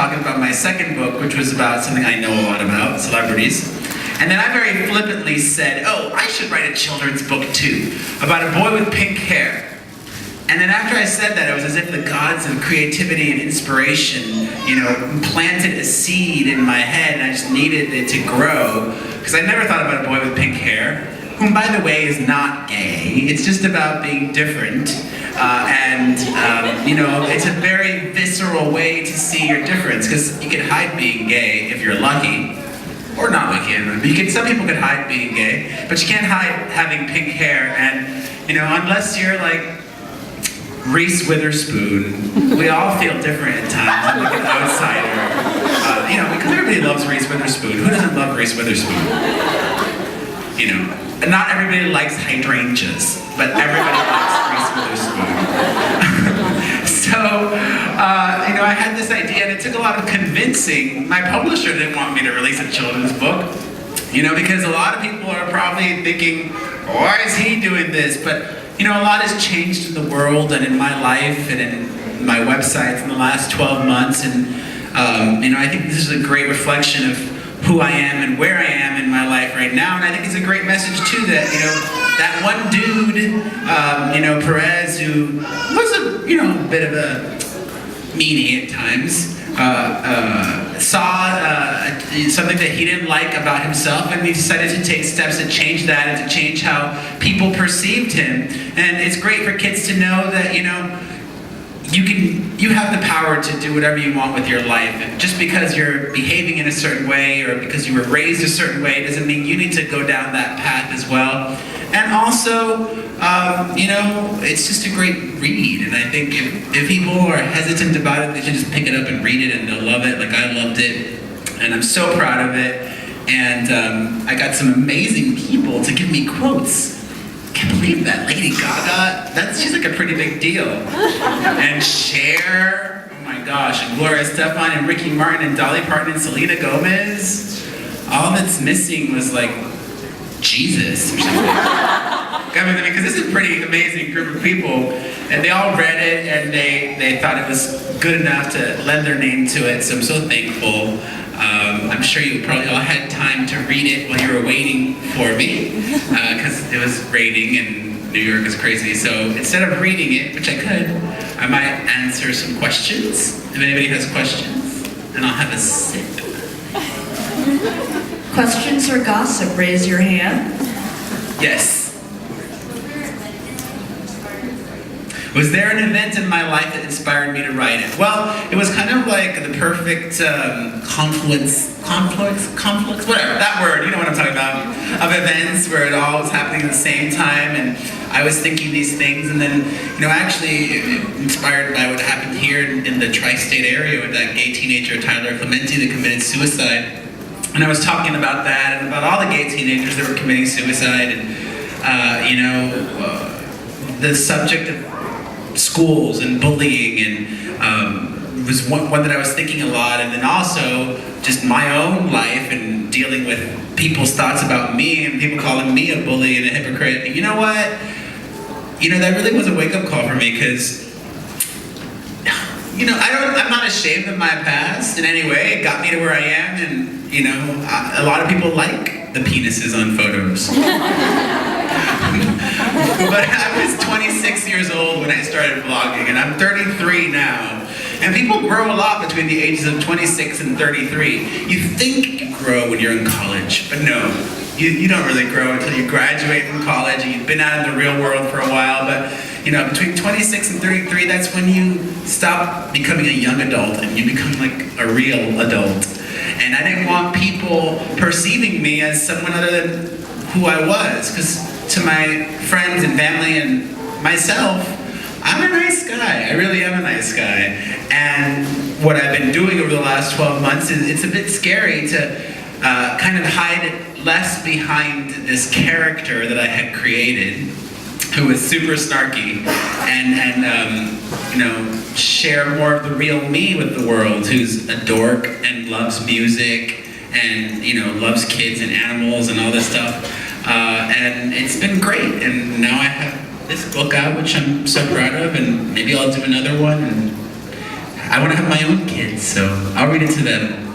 talking about my second book, which was about something I know a lot about, celebrities. And then I very flippantly said, oh, I should write a children's book too, about a boy with pink hair. And then after I said that, it was as if the gods of creativity and inspiration, planted a seed in my head, and I just needed it to grow. Because I never thought about a boy with pink hair, whom, by the way, is not gay. It's just about being different. It's a very visceral way to see your difference, because you can hide being gay if you're lucky. Or not lucky. Some people can hide being gay, but you can't hide having pink hair. And, unless you're like Reese Witherspoon, we all feel different at times. I'm like an outsider. Because everybody loves Reese Witherspoon. Who doesn't love Reese Witherspoon? Not everybody likes hydrangeas, but everybody likes Reese Witherspoon. I had this idea, and it took a lot of convincing. My publisher didn't want me to release a children's book, because a lot of people are probably thinking, why is he doing this? But, a lot has changed in the world and in my life and in my websites in the last 12 months, and, I think this is a great reflection of who I am and where I am in my life right now, and I think it's a great message too that, that one dude, Perez, who was a bit of a meanie at times, saw something that he didn't like about himself, and he decided to take steps to change that and to change how people perceived him. And it's great for kids to know that, you have the power to do whatever you want with your life. And just because you're behaving in a certain way or because you were raised a certain way doesn't mean you need to go down that path as well. And also, it's just a great read. And I think if people are hesitant about it, they should just pick it up and read it, and they'll love it like I loved it. And I'm so proud of it. And I got some amazing people to give me quotes. Can't believe that. Lady Gaga, she's like a pretty big deal. And Cher, oh my gosh, and Gloria Estefan and Ricky Martin and Dolly Parton and Selena Gomez. All that's missing was like Jesus or something. Because this is a pretty amazing group of people, and they all read it and they thought it was good enough to lend their name to it, so I'm so thankful. I'm sure you probably all had time to read it while you were waiting for me, because it was raining and New York is crazy. So instead of reading it, which I could, I might answer some questions. If anybody has questions, and I'll have a sip. Questions or gossip? Raise your hand. Yes. Was there an event in my life that inspired me to write it? Well, it was kind of like the perfect conflicts, whatever, that word, you know what I'm talking about, of events where it all was happening at the same time, and I was thinking these things, and then, actually inspired by what happened here in the tri-state area with that gay teenager, Tyler Clementi, that committed suicide. And I was talking about that and about all the gay teenagers that were committing suicide, and, the subject of schools and bullying, and was one that I was thinking a lot, and then also just my own life and dealing with people's thoughts about me and people calling me a bully and a hypocrite. And you know what? That really was a wake-up call for me, because I'm not ashamed of my past in any way. It got me to where I am, and a lot of people like the penises on photos. But I was 26 years old when I started vlogging, and I'm 33 now. And people grow a lot between the ages of 26 and 33. You think you grow when you're in college, but no. You don't really grow until you graduate from college and you've been out in the real world for a while. But between 26 and 33, that's when you stop becoming a young adult and you become like a real adult. And I didn't want people perceiving me as someone other than who I was, because to my friends and family and myself, I'm a nice guy. I really am a nice guy. And what I've been doing over the last 12 months is it's a bit scary to kind of hide it less behind this character that I had created, who was super snarky, and share more of the real me with the world, who's a dork and loves music and loves kids and animals and all this stuff. And it's been great, and now I have this book out, which I'm so proud of, and maybe I'll do another one. And I want to have my own kids, so I'll read it to them.